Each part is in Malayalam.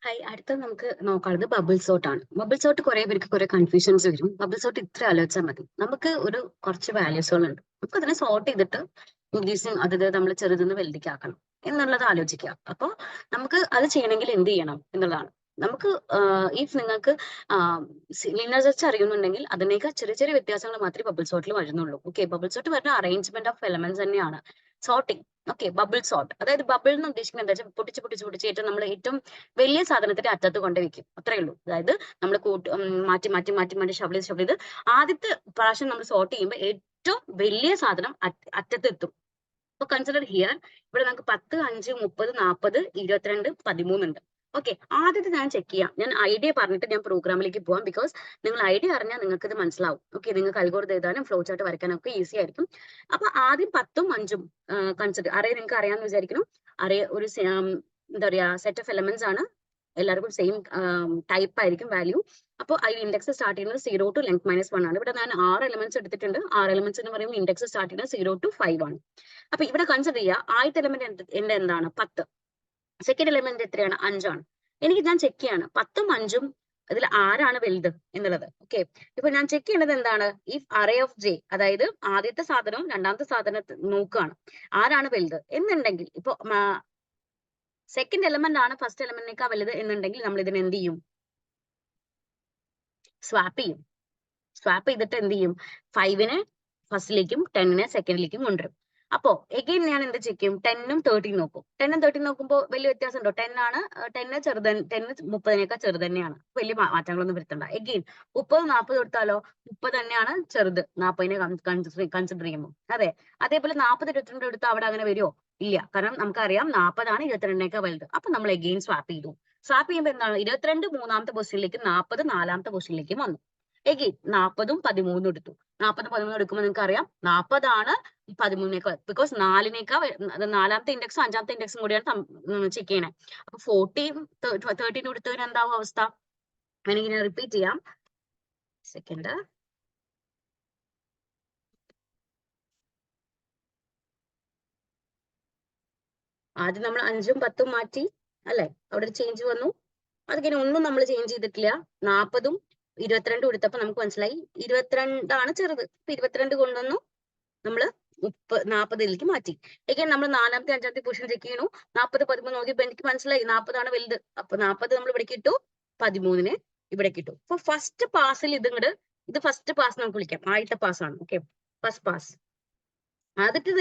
ഹായ്, അടുത്ത നമുക്ക് നോക്കാനുള്ളത് ബബിൾ സോർട്ട് ആണ്. ബബിൾ സോർട്ട് കുറെ പേർക്ക് കുറെ കൺഫ്യൂഷൻസ് വരും. ബബിൾ സോർട്ട് ഇത്ര ആലോചിച്ചാൽ മതി. നമുക്ക് ഒരു കുറച്ച് വാല്യൂസുകളുണ്ട്. നമുക്ക് അതിനെ സോർട്ട് ചെയ്തിട്ട് ഇംഗ്ലീഷും അതായത് നമ്മൾ ചെറുതെന്ന് വലുതിക്കാക്കണം എന്നുള്ളത് ആലോചിക്കുക. അപ്പോൾ നമുക്ക് അത് ചെയ്യണമെങ്കിൽ എന്ത് ചെയ്യണം എന്നുള്ളതാണ്. നമുക്ക് ഇഫ് നിങ്ങൾക്ക് ലീനിയർ സെർച്ച് അറിയുന്നുണ്ടെങ്കിൽ അതിനേക്കാൾ ചെറിയ ചെറിയ വ്യത്യാസങ്ങൾ മാത്രമേ ബബിൾ സോർട്ടിൽ വരുന്നുള്ളൂ. ഓക്കെ, ബബിൾ സോർട്ട് വരുന്ന അറേഞ്ച്മെന്റ് ഓഫ് എലമെന്റ്സ് തന്നെയാണ് സോർട്ടിങ്. ഓക്കെ, ബബിൾ സോർട്ട് അതായത് ബബിൾ എന്ന് ഉദ്ദേശിക്കുന്നത് എന്താ വെച്ചാൽ പൊട്ടിച്ച് പൊട്ടിച്ച് പൊട്ടിച്ച് ഏറ്റവും നമ്മൾ ഏറ്റവും വലിയ സാധനത്തിന്റെ അറ്റത്ത് കൊണ്ട് വെക്കും, അത്രേ ഉള്ളൂ. അതായത് നമ്മൾ മാറ്റി മാറ്റി മാറ്റി മാറ്റി ഷഫിൾ ചെയ്ത് ആദ്യത്തെ പ്രാവശ്യം നമ്മൾ സോർട്ട് ചെയ്യുമ്പോൾ ഏറ്റവും വലിയ സാധനം അറ്റത്ത് എത്തും. അപ്പൊ കൺസിഡർ ഹിയർ, ഇവിടെ നമുക്ക് 10, 5, 30, 40, 22, 13 ഉണ്ട്. ഓക്കെ, ആദ്യത്തെ ഞാൻ ചെക്ക് ചെയ്യാം. ഞാൻ ഐഡിയ പറഞ്ഞിട്ട് ഞാൻ പ്രോഗ്രാമിലേക്ക് പോവാം. ബിക്കോസ് നിങ്ങൾ ഐഡിയ അറിഞ്ഞാൽ നിങ്ങൾക്ക് ഇത് മനസ്സിലാവും. ഓക്കെ, നിങ്ങൾക്ക് അൽഗോരിതം എഴുതാനും ഫ്ലോ ചാർട്ട് വരയ്ക്കാനും ഒക്കെ ഈസി ആയിരിക്കും. അപ്പൊ ആദ്യം 10ഉം 5ഉം കൺസിഡർ അറേ നിങ്ങൾക്ക് അറിയാമെന്ന് വിചാരിക്കുന്നു. അറേ ഒരു എന്താ പറയാ സെറ്റ് ഓഫ് എലമെന്റ്സ് ആണ്. എല്ലാവർക്കും സെയിം ടൈപ്പ് ആയിരിക്കും വാല്യൂ. അപ്പോൾ അതിൽ ഇൻഡെക്സ് സ്റ്റാർട്ട് ചെയ്യുന്നത് 0 to ലെങ്ത് -1 ആണ്. ഇവിടെ ഞാൻ 6 എലമെന്റ്സ് എടുത്തിട്ടുണ്ട്. 6 എലമെന്റ്സ് എന്ന് പറയുമ്പോൾ ഇൻഡെക്സ് സ്റ്റാർട്ട് ചെയ്യുന്നത് 0 to 5 ആണ്. അപ്പൊ ഇവിടെ കൺസിഡർ ചെയ്യുക, ആദ്യത്തെ എലമെന്റ് എന്റെ എന്താണ് 10, സെക്കൻഡ് എലമെന്റ് എത്രയാണ് 5 ആണ്. ഞാൻ ചെക്ക് ചെയ്യാണ് 10ഉം 5ഉം ഇതിൽ ആരാണ് വലുത് എന്നുള്ളത്. ഓക്കെ, ഇപ്പൊ ഞാൻ ചെക്ക് ചെയ്യുന്നത് എന്താണ്, ഇഫ് അറേ ഓഫ് ജെ, അതായത് ആദ്യത്തെ സാധനവും രണ്ടാമത്തെ സാധനത്തെ നോക്കുകയാണ് ആരാണ് വലുത് എന്നുണ്ടെങ്കിൽ, ഇപ്പൊ സെക്കൻഡ് എലമെന്റ് ആണ് ഫസ്റ്റ് എലമെന്റിനേക്കാൾ വലുത് എന്നുണ്ടെങ്കിൽ നമ്മൾ ഇതിനെ എന്ത് ചെയ്യും, സ്വാപ്പ് ചെയ്യും. സ്വാപ്പ് ചെയ്തിട്ട് എന്ത് ചെയ്യും, 5നെ ഫസ്റ്റിലേക്കും 10നെ സെക്കൻഡിലേക്കും കൊണ്ടുവരും. അപ്പോ എഗെയിൻ ഞാൻ എന്ത് ചെയ്യും, 10ഉം 13 നോക്കും. 10ഉം 13 നോക്കുമ്പോൾ വലിയ വ്യത്യാസം ഉണ്ടോ? 10 ആണ് 10 ചെറുത്, 10 30നേക്കാൾ ചെറുത് തന്നെയാണ്. വലിയ മാറ്റങ്ങളൊന്നും വരുത്തണ്ട. എഗെയിൻ 30, 40 കൊടുത്താലോ 30 തന്നെയാണ് ചെറുത് 40നെ കൺസിഡർ ചെയ്യുമ്പോൾ. അതെ, അതേപോലെ 40, 22 എടുത്താൽ അവിടെ അങ്ങനെ വരുമോ? ഇല്ല, കാരണം നമുക്കറിയാം 40 ആണ് 22നേക്കാൾ വലുത്. അപ്പൊ നമ്മൾ എഗെയിൻ സ്വാപ്പ് ചെയ്തു. സ്വാപ്പ് ചെയ്യുമ്പോൾ എന്താണ്, 22 മൂന്നാമത്തെ പൊസിഷനിലേക്കും 40 നാലാമത്തെ പൊസിഷനിലേക്കും വന്നു. എഗെയിൻ 40ഉം 13ഉം എടുത്തു. 40ഉം 13ഉം എടുക്കുമ്പോൾ നിങ്ങൾക്ക് അറിയാം 40 ആണ് 13നേക്കാൾ, ബിക്കോസ് 4നേക്കാൾ നാലാമത്തെ ഇൻഡെക്സും അഞ്ചാമത്തെ ഇൻഡെക്സും കൂടിയാണ് ചെക്ക് ചെയ്യണേ. അപ്പൊ 40ഉം 13ഉം എടുത്തതിന് എന്താവും അവസ്ഥ? വേണമെങ്കിൽ ഞാൻ റിപ്പീറ്റ് ചെയ്യാം. സെക്കൻഡ്, ആദ്യം നമ്മൾ 5ഉം 10ഉം മാറ്റി അല്ലെ, അവിടെ ഒരു ചേഞ്ച് വന്നു. അതിങ്ങനെ ഒന്നും നമ്മൾ ചേഞ്ച് ചെയ്തിട്ടില്ല. 40ഉം 22ഉം എടുത്തപ്പോ നമുക്ക് മനസ്സിലായി 22 ആണ് ചെറുത്. 22 കൊണ്ടുവന്നു നമ്മള് 40ലേക്ക് മാറ്റി. എങ്കിൽ നമ്മൾ നാലാമത്തെ അഞ്ചാമത്തെ പൊസിഷൻ ചെക്ക് ചെയ്യണു. 40, 13 നോക്കിയപ്പോ എനിക്ക് മനസ്സിലായി 40 ആണ് വലുത്. അപ്പൊ 40 നമ്മൾ ഇവിടെ ഇട്ടു, 13നെ ഇവിടെ ഇട്ടു. അപ്പൊ ഫസ്റ്റ് പാസിൽ ഇത് ഫസ്റ്റ് പാസ് നമുക്ക് വിളിക്കാം. ആദ്യത്തെ പാസ് ആണ്. Okay, first pass. ആദ്യത്തെ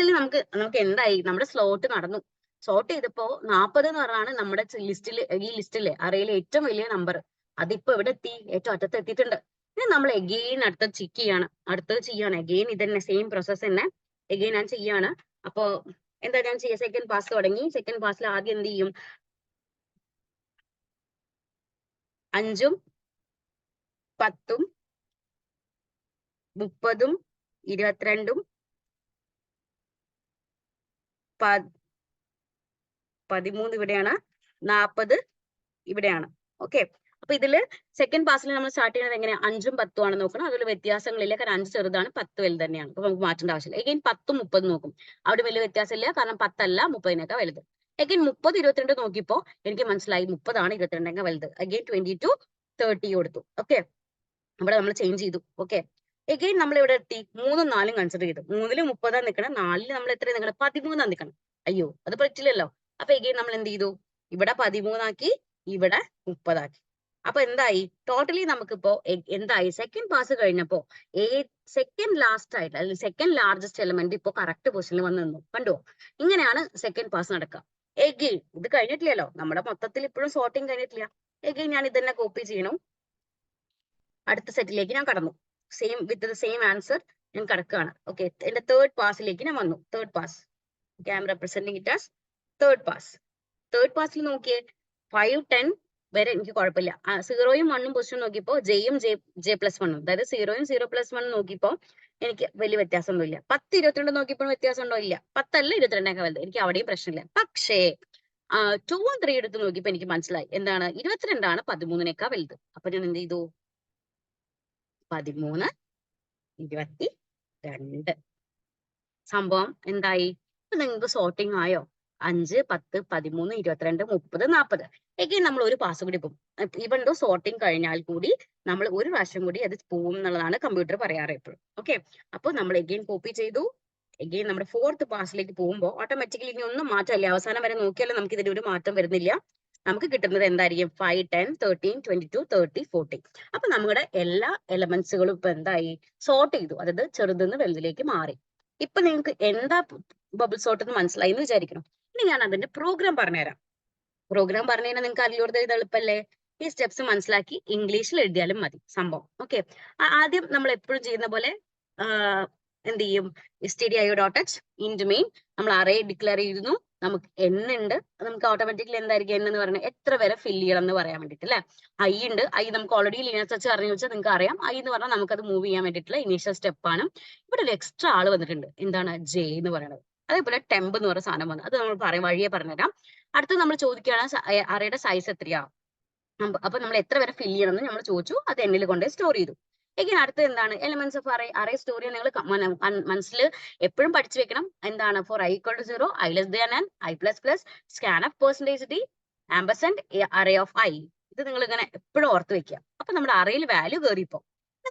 നമുക്ക് എന്തായി, നമ്മുടെ സ്ലോട്ട് നടന്നു. സോർട്ട് ചെയ്തപ്പോ 40 എന്ന് പറഞ്ഞാണ് നമ്മുടെ ലിസ്റ്റിലെ അറയിലെ ഏറ്റവും വലിയ നമ്പർ. അതിപ്പോ ഇവിടെ എത്തി, ഏറ്റവും അറ്റത്ത് എത്തിയിട്ടുണ്ട്. ഇനി നമ്മൾ എഗെയിൻ അടുത്തത് ചെയ്യാണ്. എഗെയിൻ ഇതന്നെ സെയിം പ്രോസസ് തന്നെ എഗെയിൻ ഞാൻ ചെയ്യാണ്. അപ്പോ എന്താ ഞാൻ ചെയ്യുക, സെക്കൻഡ് പാസ് തുടങ്ങി. സെക്കൻഡ് പാസിൽ ആദ്യം എന്ത് ചെയ്യും, 5ഉം 10ഉം 30ഉം 22ഉം 13 ഇവിടെയാണ്, 40 ഇവിടെയാണ്. ഓക്കെ, അപ്പൊ ഇതില് സെക്കൻഡ് പാസിൽ നമ്മൾ സ്റ്റാർട്ട് ചെയ്യുന്നത് എങ്ങനെ, 5ഉം 10ഉം ആണ് നോക്കണം. അതിൽ വ്യത്യാസങ്ങളില്ല, കാരണം 5 ചെറുതാണ്, 10 വലുത് തന്നെയാണ്. അപ്പൊ നമുക്ക് മാറ്റേണ്ട ആവശ്യമില്ല. എഗെയിൻ 10ഉം 30ഉം നോക്കും. അവിടെ വലിയ വ്യത്യാസമില്ല, കാരണം 10 അല്ല 30നേക്കാൾ വലുത്. എഗെയിൻ 30, 22 നോക്കിയപ്പോ എനിക്ക് മനസ്സിലായി 30 ആണ് 22നേക്കാൾ വലുത്. അഗെയിൻ 20 to 30 കൊടുത്തു. ഓക്കെ, ഇവിടെ നമ്മൾ ചേഞ്ച് ചെയ്തു. ഓക്കെ, എഗെയിൻ നമ്മൾ ഇവിടെ എത്തി, 3ഉം 4ഉം കൺസിഡർ ചെയ്തു. 3ല് 30 നിൽക്കണം, 4ല് നമ്മൾ എത്ര നിൽക്കണം, 13 നിൽക്കണം. അയ്യോ, അത് പറ്റില്ലല്ലോ. അപ്പൊ എഗെയിൻ നമ്മൾ എന്ത് ചെയ്തു, ഇവിടെ 13 ആക്കി, ഇവിടെ 30 ആക്കി. അപ്പൊ എന്തായി, ടോട്ടലി നമുക്കിപ്പോ എന്തായി, സെക്കൻഡ് പാസ് കഴിഞ്ഞപ്പോ സെക്കൻഡ് ലാസ്റ്റ് ആയിട്ട് അല്ലെങ്കിൽ സെക്കൻഡ് ലാർജസ്റ്റ് എലമെന്റ് ഇപ്പൊ കറക്റ്റ് പൊസിഷനിൽ വന്ന് നിന്നു. കണ്ടോ, ഇങ്ങനെയാണ് സെക്കൻഡ് പാസ് നടക്കുക. എഗെയിൻ ഇത് കഴിഞ്ഞിട്ടില്ലല്ലോ, നമ്മുടെ മൊത്തത്തിൽ ഇപ്പോഴും സോർട്ടിങ് കഴിഞ്ഞിട്ടില്ല. എഗെയിൻ ഞാൻ ഇതന്നെ കോപ്പി ചെയ്യണം. അടുത്ത സെറ്റിലേക്ക് ഞാൻ കടന്നു. വിത്ത് ദ സെയിം ആൻസർ ഞാൻ കടക്കുകയാണ്. ഓക്കെ, എന്റെ തേർഡ് പാസിലേക്ക് ഞാൻ വന്നു. Third pass, I am representing it as third pass. Third പാസിൽ നോക്കിയേ 5, 10 വരെ എനിക്ക് കുഴപ്പമില്ല. 0ഉം 1ഉം പൊസിഷൻ നോക്കിയപ്പോ ജെയും J+1ഉം, അതായത് 0ഉം 0+1 നോക്കിയപ്പോ എനിക്ക് വലിയ വ്യത്യാസമൊന്നുമില്ല. 10, 22 നോക്കിയപ്പോൾ വ്യത്യാസം ഉണ്ടോ? ഇല്ല. 10 അല്ല 22 വലുത്, എനിക്ക് അവിടെയും പ്രശ്നമില്ല. പക്ഷേ 2ഉം 3 എടുത്ത് നോക്കിയപ്പോ എനിക്ക് മനസ്സിലായി എന്താണ്, 22 ആണ് 13നേക്കാൾ വലുത്. അപ്പൊ ഞാൻ എന്ത് ചെയ്തു, 13, 22. സംഭവം എന്തായി, നിങ്ങൾക്ക് സോർട്ടിങ് ആയോ? 5, 10, 13, 22, 30, 40. എഗെയിൻ നമ്മൾ ഒരു പാസ് കൂടി പോകും. ഈവൻ ദോ സോർട്ടിങ് കഴിഞ്ഞാൽ കൂടി നമ്മൾ ഒരു പ്രാവശ്യം കൂടി അത് പോകും എന്നുള്ളതാണ് കമ്പ്യൂട്ടർ പറയാറ് എപ്പോഴും. ഓക്കെ, അപ്പോൾ നമ്മൾ എഗെയിൻ കോപ്പി ചെയ്തു. എഗെയിൻ നമ്മുടെ 4th പാസിലേക്ക് പോകുമ്പോൾ ഓട്ടോമാറ്റിക്കലി ഇനി ഒന്നും മാറ്റമില്ല. അവസാനം വരെ നോക്കിയാലും നമുക്ക് ഇതിന് ഒരു മാറ്റം വരുന്നില്ല. നമുക്ക് കിട്ടുന്നത് എന്തായിരിക്കും? 5, 10, 13, 22, 30, 40. അപ്പൊ നമ്മുടെ എല്ലാ എലമെന്റ്സുകളും ഇപ്പൊ എന്തായി? സോർട്ട് ചെയ്തു. അതായത് ചെറുതിന്ന് വലുതിലേക്ക് മാറി. ഇപ്പൊ നിങ്ങൾക്ക് എന്താ ബബിൾ സോർട്ട് എന്ന് മനസ്സിലായി എന്ന് വിചാരിക്കണം. ഇനി ഞാൻ അതിന്റെ പ്രോഗ്രാം പറഞ്ഞുതരാം. പ്രോഗ്രാം പറഞ്ഞു കഴിഞ്ഞാൽ നിങ്ങൾക്ക് അതിലൂടെ ഇത് എളുപ്പല്ലേ? ഈ സ്റ്റെപ്സ് മനസ്സിലാക്കി ഇംഗ്ലീഷിൽ എഴുതിയാലും മതി സംഭവം. ഓക്കെ, ആദ്യം നമ്മൾ എപ്പോഴും ചെയ്യുന്ന പോലെ എന്ത് ചെയ്യും? stdio.h ഇന്റ് മെയിൻ നമ്മൾ അറേ ഡിക്ലെയർ ചെയ്യുന്നു. നമുക്ക് n ഉണ്ട്, നമുക്ക് ഓട്ടോമാറ്റിക്കലി എന്തായിരിക്കും n എന്ന് പറയുന്നത്? എത്ര വരെ ഫില്ല് ചെയ്യണം എന്ന് പറയാൻ വേണ്ടിട്ട് അല്ലെ. i ഉണ്ട്, i നമുക്ക് ഓൾറെഡി ലീനിയർ സെർച്ച് അറിഞ്ഞു വെച്ചാൽ നിങ്ങൾക്ക് അറിയാം. i എന്ന് പറഞ്ഞാൽ നമുക്കത് മൂവ് ചെയ്യാൻ വേണ്ടിയിട്ടുള്ള ഇനീഷ്യൽ സ്റ്റെപ്പ് ആണ്. ഇവിടെ ഒരു എക്സ്ട്രാ ആള് വന്നിട്ടുണ്ട്. എന്താണ്? j എന്ന് പറയുന്നത്. അതേപോലെ ടെമ്പ് എന്ന് പറയുന്ന സാധനം വന്നു. അത് നമ്മൾ വഴിയെ പറഞ്ഞുതരാം. അടുത്ത് നമ്മൾ ചോദിക്കുകയാണ് അറേയുടെ സൈസ് എത്രയാ. അപ്പൊ നമ്മൾ എത്ര വരെ ഫില്ല് ചെയ്യണം എന്ന് നമ്മൾ ചോദിച്ചു. അത് എന്നിൽ കൊണ്ട് സ്റ്റോർ ചെയ്തു. എഗെയിൻ അടുത്ത് എന്താണ്? എലിമെന്റ്സ് ഓഫ് അറേ സ്റ്റോർ ചെയ്യാൻ നിങ്ങൾ മനസ്സിൽ എപ്പോഴും പഠിച്ചു വെക്കണം. എന്താണ്? For i equal to 0, i less than n, i plus plus, scanf %d, ampersand array of i. ഇത് നിങ്ങൾ ഇങ്ങനെ എപ്പോഴും ഓർത്ത് വെക്കുക. അപ്പൊ നമ്മുടെ അറേയിൽ വാല്യൂ കയറിപ്പോ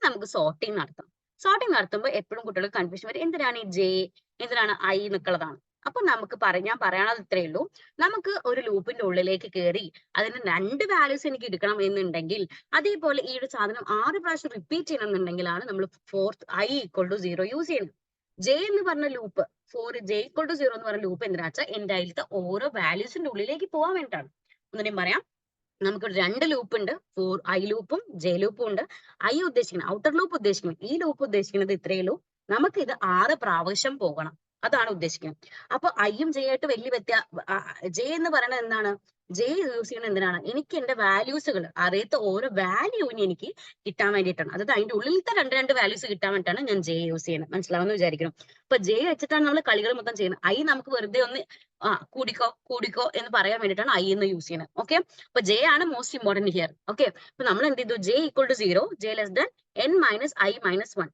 നമുക്ക് സോർട്ടിങ് നടത്താം. സോർട്ടിങ് നടത്തുമ്പോൾ എപ്പോഴും കുട്ടികൾക്ക് കൺഫ്യൂഷൻ വരും. എന്തിനാണ് ഈ j, എന്തിനാണ് i എന്നുള്ളതാണ്. അപ്പൊ നമുക്ക് ഞാൻ പറയാനുള്ളത് ഇത്രയേ ഉള്ളൂ. നമുക്ക് ഒരു ലൂപ്പിന്റെ ഉള്ളിലേക്ക് കയറി അതിന് 2 വാല്യൂസ് എനിക്ക് എടുക്കണം എന്നുണ്ടെങ്കിൽ, അതേപോലെ ഈ ഒരു സാധനം 6 പ്രാവശ്യം റിപ്പീറ്റ് ചെയ്യണം എന്നുണ്ടെങ്കിലാണ് നമ്മൾ i equal to 0 യൂസ് ചെയ്യുന്നത്. j എന്ന് പറഞ്ഞ ലൂപ്പ്, j equal to 0 എന്ന് പറഞ്ഞ ലൂപ്പ് എന്തിനാ വെച്ചാൽ എന്റെ അതിലത്തെ ഓരോ വാല്യൂസിന്റെ ഉള്ളിലേക്ക് പോകാൻ വേണ്ടിയിട്ടാണ്. ഒന്നും പറയാം, നമുക്ക് 2 ലൂപ്പ് ഉണ്ട്. i ലൂപ്പും j ലൂപ്പും ഉണ്ട്. i ഉദ്ദേശിക്കുന്നത് ഔട്ടർ ലൂപ്പ് ഉദ്ദേശിക്കുന്നത്, ഈ ലൂപ്പ് ഉദ്ദേശിക്കുന്നത് ഇത്രയേ ഉള്ളൂ. നമുക്ക് ഇത് 6 പ്രാവശ്യം പോകണം, അതാണ് ഉദ്ദേശിക്കുന്നത്. അപ്പൊ ഐയും ജെ ആയിട്ട് വലിയ ജെ എന്ന് പറയുന്നത് എന്താണ്? ജെ യൂസ് ചെയ്യുന്നത് എന്തിനാണ്? എനിക്ക് എന്റെ വാല്യൂസുകൾ അറിയത്ത ഓരോ വാല്യൂവിന് എനിക്ക് കിട്ടാൻ വേണ്ടിയിട്ടാണ്. അതായത് അതിന്റെ ഉള്ളിലത്തെ രണ്ട് വാല്യൂസ് കിട്ടാൻ വേണ്ടിയിട്ടാണ് ഞാൻ ജെ യൂസ് ചെയ്യുന്നത്. മനസ്സിലാവുമെന്ന് വിചാരിക്കണം. അപ്പൊ ജെ വെച്ചിട്ടാണ് നമ്മൾ കളികൾ മൊത്തം ചെയ്യുന്നത്. ഐ നമുക്ക് വെറുതെ ഒന്ന് കൂടിക്കോ എന്ന് പറയാൻ വേണ്ടിയിട്ടാണ് ഐ എന്ന് യൂസ് ചെയ്യുന്നത്. ഓക്കെ, അപ്പൊ ജെ ആണ് മോസ്റ്റ് ഇമ്പോർട്ടന്റ് ഹിയർ. ഓക്കെ, അപ്പൊ നമ്മൾ എന്ത് ചെയ്തു? J equal to 0, J less than n minus I minus 1.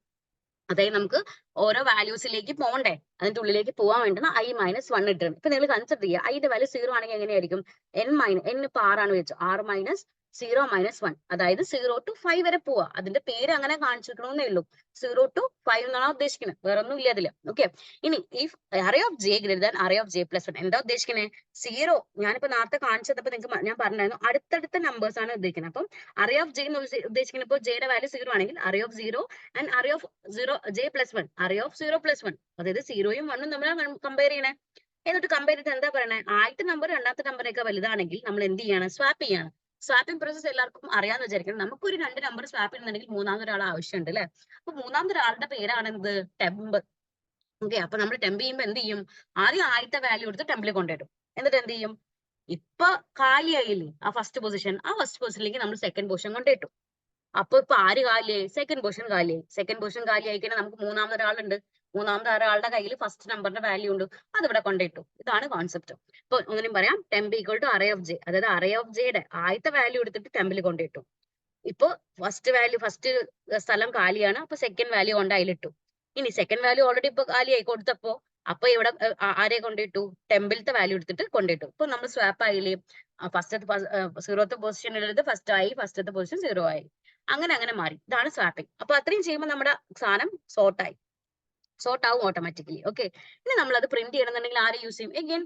അതായത് നമുക്ക് ഓരോ വാല്യൂസിലേക്ക് പോകണ്ടേ, അതിന്റെ ഉള്ളിലേക്ക് പോകാൻ വേണ്ടിയാണ് i മൈനസ് 1 ഇട്ടിരുന്നത്. ഇപ്പൊ നിങ്ങൾ കൺസിഡർ ചെയ്യുക, ഐന്റെ വാല്യൂ 0 ആണെങ്കിൽ എങ്ങനെയായിരിക്കും? n ഇപ്പൊ 6 ആണ് വെച്ചു, 6 മൈനസ് 0 മൈനസ് 1, അതായത് 0 to 5 വരെ പോവാ. അതിന്റെ പേര് അങ്ങനെ കാണിച്ചിരിക്കണമെന്നേ ഉള്ളൂ. 0 to 5 എന്നാണ് ഉദ്ദേശിക്കുന്നത്, വേറെ ഒന്നും ഇല്ല അതില്. ഓക്കെ, ഇനി if array of J greater than array of J plus 1, എന്താ ഉദ്ദേശിക്കുന്നത്? 0, ഞാനിപ്പോ നേരത്തെ കാണിച്ചപ്പോ നിങ്ങൾക്ക് ഞാൻ പറഞ്ഞായിരുന്നു അടുത്തടുത്ത നമ്പേഴ്സ് ആണ് ഉദ്ദേശിക്കുന്നത്. അപ്പം അറേ ഓഫ് ജെ എന്ന് ഉദ്ദേശിക്കുന്നത് ഇപ്പോൾ ജെയുടെ വാല്യൂ 0 ആണെങ്കിൽ array of 0 and array of 0 J plus 1, array of 0 plus 1, അതായത് 0യും 1ഉം തമ്മിലാണ് കമ്പയർ ചെയ്യണേ. എന്നിട്ട് കമ്പയർ ചെയ്തിട്ട് എന്താ പറയണേ? ആദ്യത്തെ നമ്പർ രണ്ടാമത്തെ നമ്പറേക്കാൾ വലുതാണെങ്കിൽ നമ്മൾ എന്ത് ചെയ്യാണ്? സ്വാപ്പ് ചെയ്യാണ്. സ്വാപ്പിംഗ് പ്രോസസ് എല്ലാവർക്കും അറിയാന്ന് വിചാരിക്കണം. നമുക്കൊരു 2 നമ്പർ സ്വാപ്പ് ചെയ്യുന്നുണ്ടെങ്കിൽ മൂന്നാമതൊരാൾ ആവശ്യമുണ്ട് അല്ലെ. അപ്പൊ മൂന്നാമതൊരാളുടെ പേരാണ് എന്ത്? ടെമ്പ്. ഓക്കെ, അപ്പൊ നമ്മൾ ടെമ്പ് ചെയ്യുമ്പോൾ എന്ത് ചെയ്യും? ആദ്യം ആദ്യത്തെ വാല്യൂ എടുത്ത് ടെമ്പിൽ കൊണ്ടുവരും. എന്നിട്ട് എന്ത് ചെയ്യും? ഇപ്പൊ കാലിയായില്ലേ ആ ഫസ്റ്റ് പൊസിഷൻ, ആ ഫസ്റ്റ് പൊസിഷനിലേക്ക് നമ്മൾ സെക്കൻഡ് പൊസിഷൻ കൊണ്ടിട്ടു. അപ്പൊ ഇപ്പൊ ആര് കാലിയായി? സെക്കൻഡ് പൊസിഷൻ കാലിയായി. സെക്കൻഡ് പൊസിഷൻ കാലിയായി കഴിഞ്ഞാൽ നമുക്ക് മൂന്നാമതൊരാളുണ്ട്. മൂന്നാമത്തെ ഒരാളുടെ കയ്യിൽ ഫസ്റ്റ് നമ്പറിന്റെ വാല്യൂ ഉണ്ട്, അതിവിടെ കൊണ്ടിട്ടു. ഇതാണ് കോൺസെപ്റ്റ്. ഇപ്പൊ ഒന്നിനും പറയാം, temp equal to array of J, അതായത് അറേ ഓഫ് ജെയുടെ ആദ്യത്തെ വാല്യൂ എടുത്തിട്ട് ടെമ്പിൽ കൊണ്ടിട്ടു. ഇപ്പൊ ഫസ്റ്റ് സ്ഥലം കാലിയാണ്, അപ്പൊ സെക്കൻഡ് വാല്യൂ കൊണ്ട് അതിലിട്ടു. ഇനി സെക്കൻഡ് വാല്യൂ ഓൾറെഡി ഇപ്പൊ കാലിയായി കൊടുത്തപ്പോ അപ്പൊ ഇവിടെ ആരെ കൊണ്ടിട്ടു? ടെമ്പിലത്തെ വാല്യൂ എടുത്തിട്ട് കൊണ്ടിട്ടു. ഇപ്പൊ നമ്മൾ സ്വാപ്പ് ആയില്ലേ? ഫസ്റ്റത്തെ 0th പൊസിഷനിലെടുത്ത് ഫസ്റ്റ് ആയി, ഫസ്റ്റത്തെ പൊസിഷൻ 0 ആയി. അങ്ങനെ മാറി. ഇതാണ് സ്വാപ്പിംഗ്. അപ്പൊ അത്രയും ചെയ്യുമ്പോൾ നമ്മുടെ സാധനം സോർട്ട് ആവും ഓട്ടോമാറ്റിക്കലി. ഓക്കെ, ഇനി നമ്മൾ അത് പ്രിന്റ് ചെയ്യണമെന്നുണ്ടെങ്കിൽ ആര് യൂസ് ചെയ്യും? എഗെയിൻ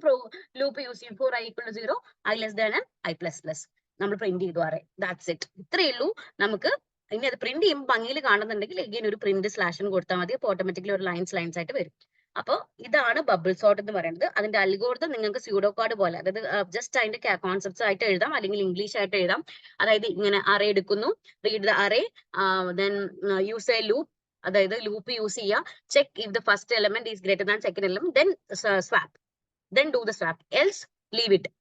ലൂപ്പ് യൂസ് ചെയ്യും. For i equal to 0, i less than n, i plus plus. നമ്മൾ പ്രിന്റ് ചെയ്തു അറേ. That's it. ഇത്രയേ ഉള്ളൂ. നമുക്ക് ഇനി അത് പ്രിന്റ് ചെയ്യുമ്പോൾ ഭംഗിയിൽ കാണുന്നുണ്ടെങ്കിൽ എഗെയിൻ ഒരു പ്രിന്റ് സ്ലാഷും കൊടുത്താൽ മതി. അപ്പൊ ഓട്ടോമാറ്റിക്കലി ഒരു ലൈൻസ് ആയിട്ട് വരും. അപ്പോൾ ഇതാണ് ബബിൾ സോർട്ട് എന്ന് പറയുന്നത്. അതിന്റെ അൽഗോരിതം നിങ്ങൾക്ക് സ്യൂഡോ കോഡ് പോലെ, അതായത് ജസ്റ്റ് അതിന്റെ കോൺസെപ്റ്റ്സ് ആയിട്ട് എഴുതാം, അല്ലെങ്കിൽ ഇംഗ്ലീഷ് ആയിട്ട് എഴുതാം. അതായത് ഇങ്ങനെ അറേ എടുക്കുന്നു, read the array, then use A loop, അതായത് ലൂപ്പ് യൂസ് ചെയ്യുക, check if the first element is greater than second element, then swap, then do the swap, else leave it,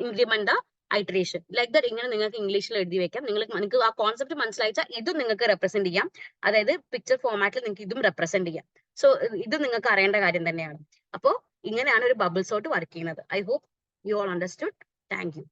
increment the iteration, like that. ഇങ്ങനെ നിങ്ങൾക്ക് ഇംഗ്ലീഷിൽ എഴുതി വെക്കാം. നിങ്ങൾക്ക് ആ കോൺസെപ്റ്റ് മനസ്സിലായിച്ചാൽ ഇതും നിങ്ങൾക്ക് റെപ്രസെന്റ് ചെയ്യാം. അതായത് പിക്ചർ ഫോമാറ്റിൽ നിങ്ങൾക്ക് ഇതും റെപ്രസെന്റ് ചെയ്യാം. സോ ഇത് നിങ്ങൾക്ക് അറിയേണ്ട കാര്യം തന്നെയാണ്. അപ്പോൾ ഇങ്ങനെയാണ് ഒരു ബബിൾ സോർട്ട് വർക്ക് ചെയ്യുന്നത്. I hope you all understood. Thank U.